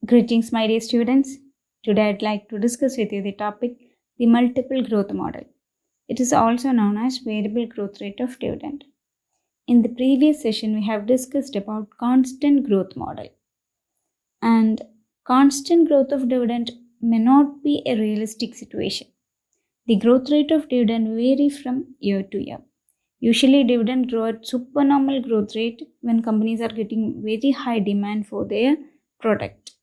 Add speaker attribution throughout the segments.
Speaker 1: Greetings, my dear students. Today I'd like to discuss with you the topic the multiple growth model. It is also known as variable growth rate of dividend. In the previous session, we have discussed about constant growth model. And constant growth of dividend may not be a realistic situation. The growth rate of dividend vary from year to year. Usually, dividend grow at supernormal growth rate when companies are getting very high demand for their product.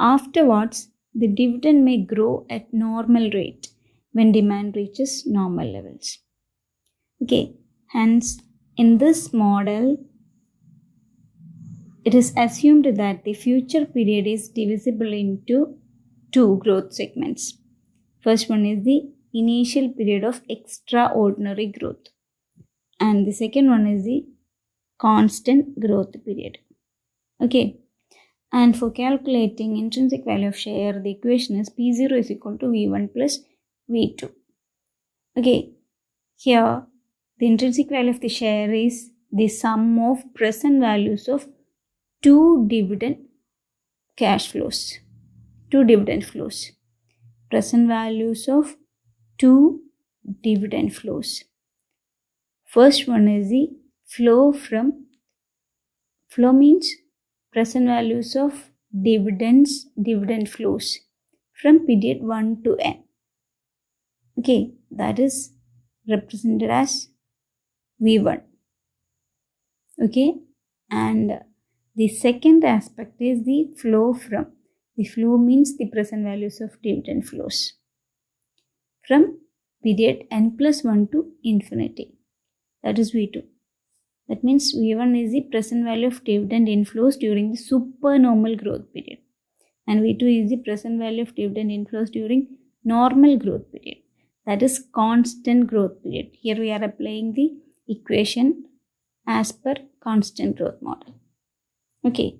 Speaker 1: Afterwards, the dividend may grow at normal rate when demand reaches normal levels. Okay, hence in this model, it is assumed that the future period is divisible into two growth segments. First one is the initial period of extraordinary growth, and the second one is the constant growth period. Okay. And for calculating intrinsic value of share, the equation is P0 is equal to V1 plus V2. Okay, here the intrinsic value of the share is the sum of present values of two dividend flows. Present values of two dividend flows. First one is the flow means present values of dividend flows from period 1 to n. Okay, that is represented as V1. Okay, and the second aspect is the flow from. The flow means the present values of dividend flows from period n plus 1 to infinity. That is V2. That means V1 is the present value of dividend inflows during the supernormal growth period, and V2 is the present value of dividend inflows during normal growth period. That is constant growth period. Here we are applying the equation as per constant growth model. Okay.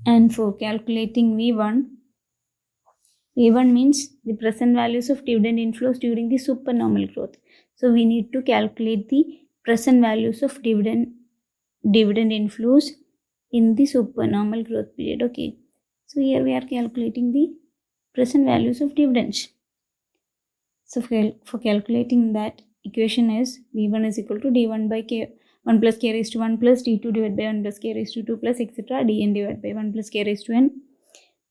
Speaker 1: And for calculating V1 means the present values of dividend inflows during the supernormal growth. So we need to calculate the present values of dividend inflows in the supernormal growth period. Okay. So here we are calculating the present values of dividends. So for calculating that, equation is V1 is equal to D1 by K 1 plus K raised to 1 plus D2 divided by 1 plus K raised to 2 plus etc. Dn divided by 1 plus K raised to n,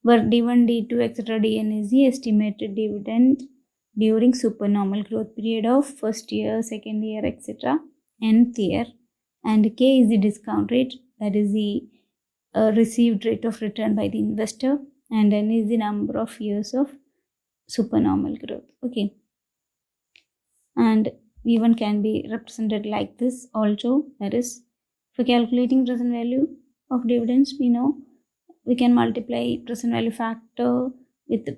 Speaker 1: where D1, D2 etc. Dn is the estimated dividend during supernormal growth period of first year, second year, etc. nth year, and K is the discount rate, that is the received rate of return by the investor, and n is the number of years of supernormal growth. Okay, and V1 can be represented like this also. That is, for calculating present value of dividends, we know we can multiply present value factor with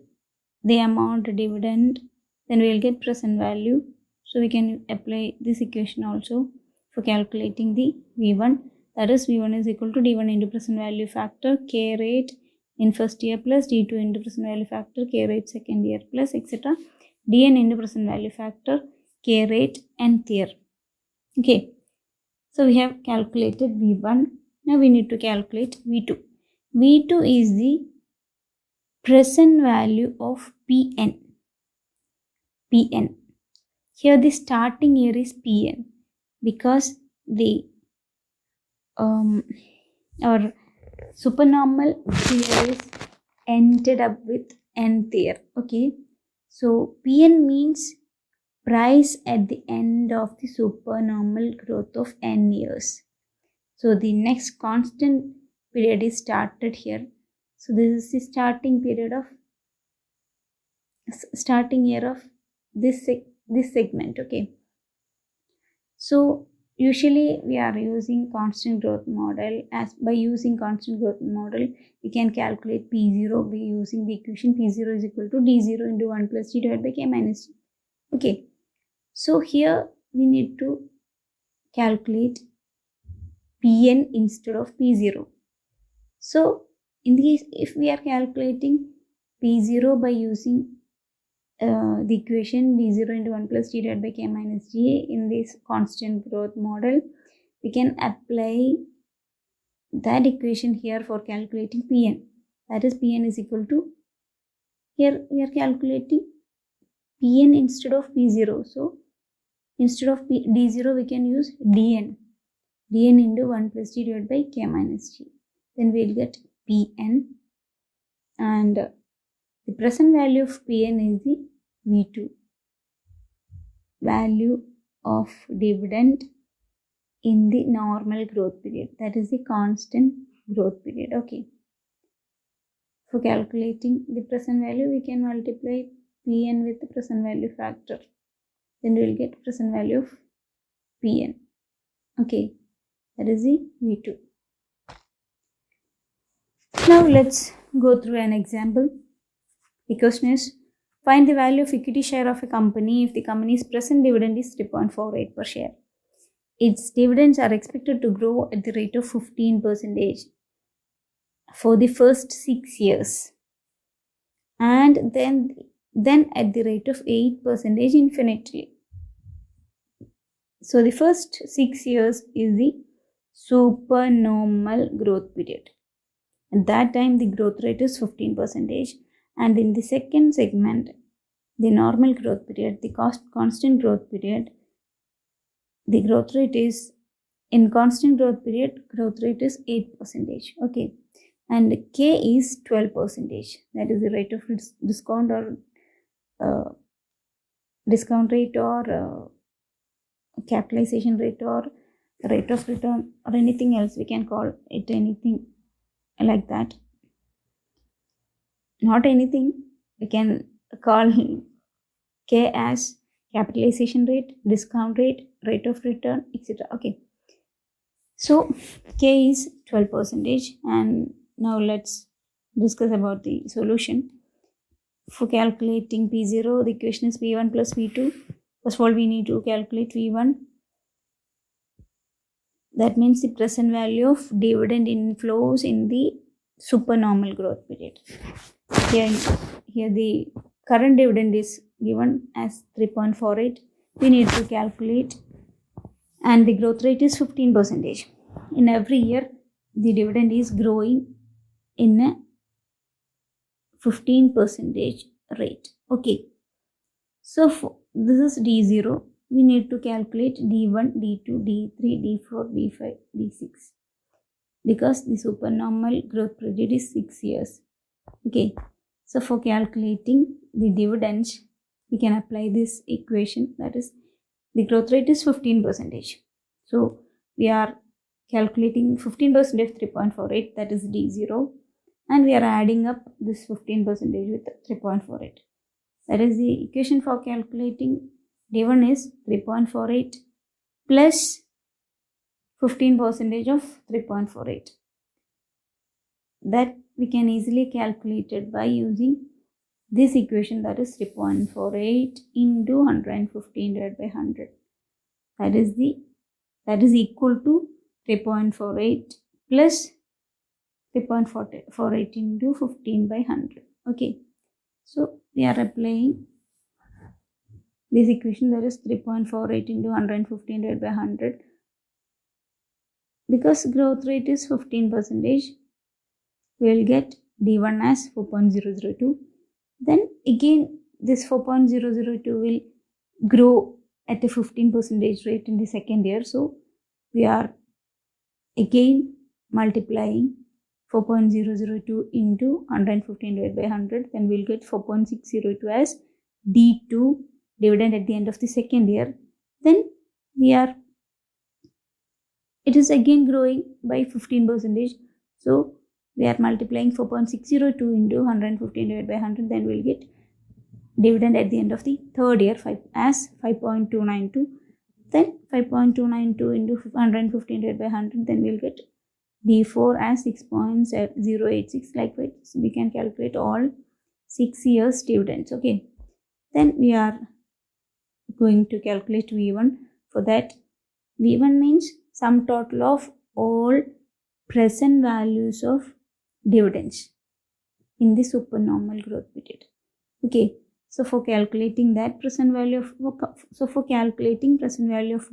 Speaker 1: the amount dividend, then we will get present value. So we can apply this equation also for calculating the V1. That is, V1 is equal to D1 into present value factor K rate in first year plus D2 into present value factor K rate second year plus etc. Dn into present value factor K rate nth year. Okay, so we have calculated V1. Now we need to calculate V2. V2 is the present value of Pn. Here the starting year is Pn because the our supernormal year is ended up with nth year. Okay, so Pn means price at the end of the supernormal growth of n years. So the next constant period is started here. So this is the starting year of this segment. Okay, so usually we are using constant growth model. By using constant growth model, we can calculate P0 by using the equation P0 is equal to D0 into 1 plus D divided by K minus T. Okay, so here we need to calculate Pn instead of P0. So in this, if we are calculating P0 by using the equation D0 into 1 plus D divided by K minus G in this constant growth model, we can apply that equation here for calculating Pn. That is Pn is equal to, here we are calculating Pn instead of P0. So instead of D0 we can use Dn. Dn into 1 plus G divided by K minus G. Then we will get Pn, and the present value of Pn is the V2. Value of dividend in the normal growth period, that is the constant growth period. Okay. For calculating the present value, we can multiply Pn with the present value factor. Then we will get present value of Pn. Okay. That is the V2. Now let's go through an example. The question is, find the value of equity share of a company if the company's present dividend is 3.48 per share. Its dividends are expected to grow at the rate of 15% for the first 6 years, and then at the rate of 8% infinitely. So the first 6 years is the supernormal growth period. At that time the growth rate is 15%, and in the second segment, the normal growth period, the constant growth period, the growth rate is, in constant growth period, growth rate is 8%. Okay. And K is 12%. That is the rate of discount or discount rate or capitalization rate or rate of return or anything else. We can call it anything like that. Not anything. We can call K as capitalization rate, discount rate, rate of return, etc. Okay. So K is 12%, and now let's discuss about the solution. For calculating P0, the equation is P1 plus P2. First of all, we need to calculate P1. That means the present value of dividend inflows in the supernormal growth period. Here the current dividend is given as 3.48. We need to calculate, and the growth rate is 15%. In every year, the dividend is growing in a 15% rate. Okay. So this is D0. We need to calculate D1, D2, D3, D4, D5, D6. Because the supernormal growth period is 6 years. Okay. So for calculating the dividends, we can apply this equation. That is, the growth rate is 15%. So we are calculating 15% of 3.48, that is D0. And we are adding up this 15% with 3.48. That is the equation for calculating D1 is 3.48 plus 15% of 3.48. That we can easily calculate it by using this equation, that is 3.48 into 115 divided by 100. That is equal to 3.48 plus 3.48 into 15 by 100. Okay. So we are applying this equation, that is 3.48 into 115 divided by 100. Because growth rate is 15%, we will get D1 as 4.002. Then again this 4.002 will grow at a 15% rate in the second year. So we are again multiplying 4.002 into 115 divided by 100. Then we will get 4.602 as D2 dividend at the end of the second year. Then it is again growing by 15%. So we are multiplying 4.602 into 115 divided by 100. Then we will get dividend at the end of the third year as 5.292. Then 5.292 into 115 divided by 100. Then we will get D4 as 6.086. Likewise, we can calculate all 6 years dividends. Okay. Then we are going to calculate V1. For that, V1 means sum total of all present values of dividends in the supernormal growth period. Okay. So for calculating that present value of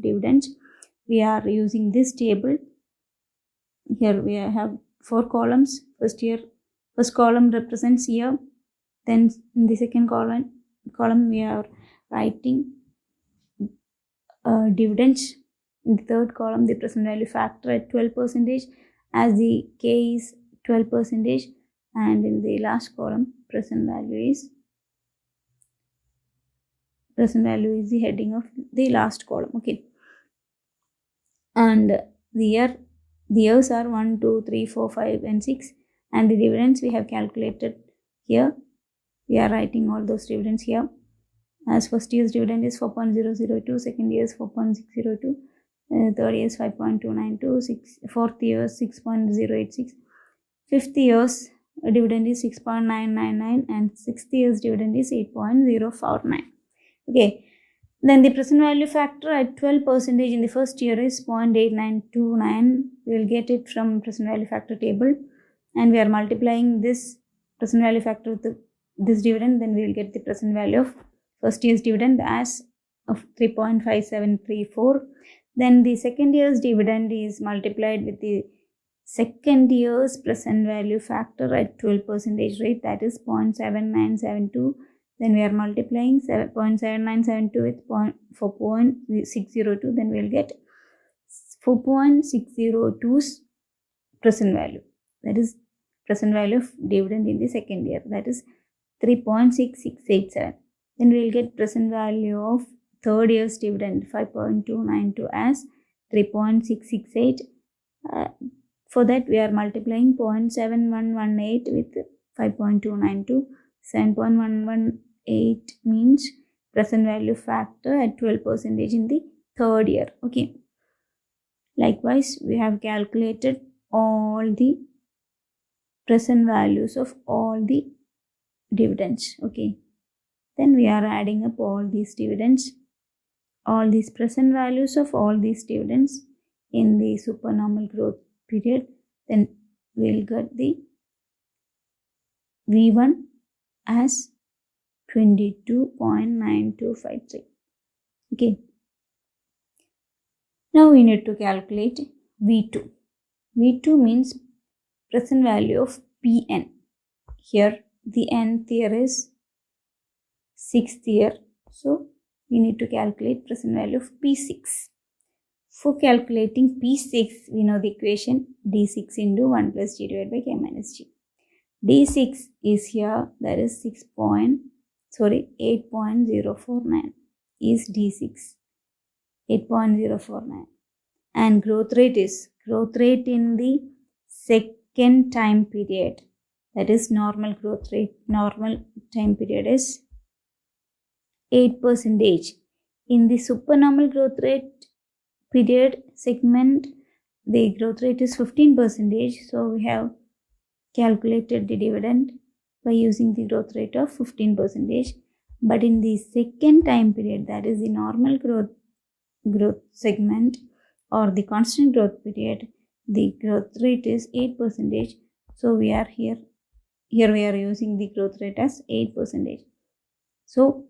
Speaker 1: dividends, we are using this table. here we have 4 columns. First column represents year. Then in the second column we are writing dividends. In the third column, the present value factor at 12%, as the K is 12%, and in the last column, present value is the heading of the last column. Okay, and the years are 1, 2, 3, 4, 5, and 6, and the dividends we have calculated here. We are writing all those dividends here. As first year's dividend is 4.002, second year's 4.602, third year's 5.292, fourth year's 6.086, fifth year's dividend is 6.999, and sixth year's dividend is 8.049. Okay, then the present value factor at 12% in the first year is 0.8929. We will get it from present value factor table, and we are multiplying this present value factor with this dividend. Then we will get the present value of first year's dividend as of 3.5734. Then the second year's dividend is multiplied with the second year's present value factor at 12% rate, that is 0.7972. Then we are multiplying 0.7972 with 4.602. Then we will get 4.602's present value. That is present value of dividend in the second year. That is 3.6687. Then we will get present value of third year's dividend 5.292 as 3.668. For that we are multiplying 0.7118 with 5.292. 7.118 means present value factor at 12% in the third year. Okay. Likewise, we have calculated all the present values of all the dividends. Okay. Then we are adding up all these dividends, all these present values of all these dividends in the supernormal growth period. Then we will get the V1 as 22.9253. Okay. Now we need to calculate V2. V2 means present value of Pn. Here the nth year is 6th year. So we need to calculate present value of P6. For calculating P6, we know the equation D6 into 1 plus G divided by K minus G. D6 is here, that is 8.049 is D6, 8.049. And growth rate in the second time period, that is normal growth rate, normal time period is 8%. In the supernormal growth rate period segment, the growth rate is 15%. So we have calculated the dividend by using the growth rate of 15%. But in the second time period, that is the normal growth segment or the constant growth period, the growth rate is 8%. So we are here we are using the growth rate as 8%. So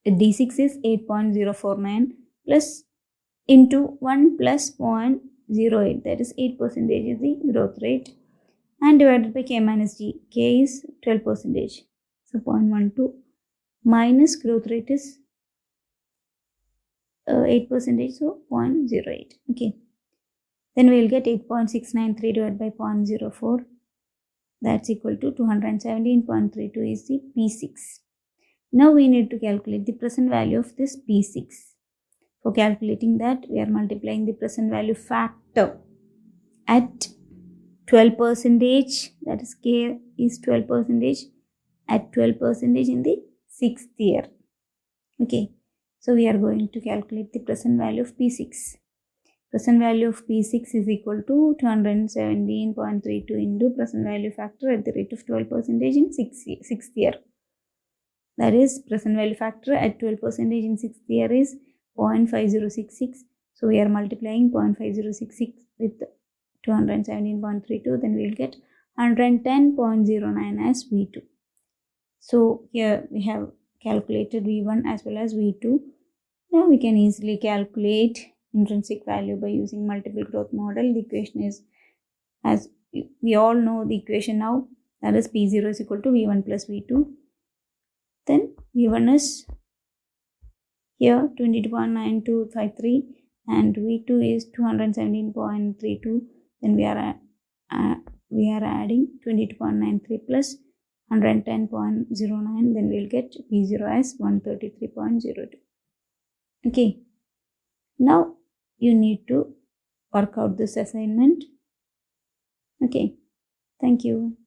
Speaker 1: D6 is 8.049 plus into 1 plus 0.08, that is 8% is the growth rate, and divided by K minus G. K is 12%. So 0.12 minus growth rate is 8%, so 0.08. Okay. Then we will get 8.693 divided by 0.04. That's equal to 217.32 is the P6. Now we need to calculate the present value of this P6. For calculating that, we are multiplying the present value factor at 12%, that is K is 12%, at 12% in the 6th year. Okay, so we are going to calculate the present value of P6. Present value of P6 is equal to 217.32 into present value factor at the rate of 12% in 6th year. That is, present value factor at 12% in 6th year is 0.5066. So we are multiplying 0.5066 with 217.32. Then we will get 110.09 as V2. So here we have calculated V1 as well as V2. Now we can easily calculate intrinsic value by using multiple growth model. The equation is as we all know the equation now, that is P0 is equal to V1 plus V2. Then V1 is here 22.9253 and V2 is 217.32. Then we are adding 22.93 plus 110.09. Then we'll get P0 as 133.02. Okay. Now you need to work out this assignment. Okay. Thank you.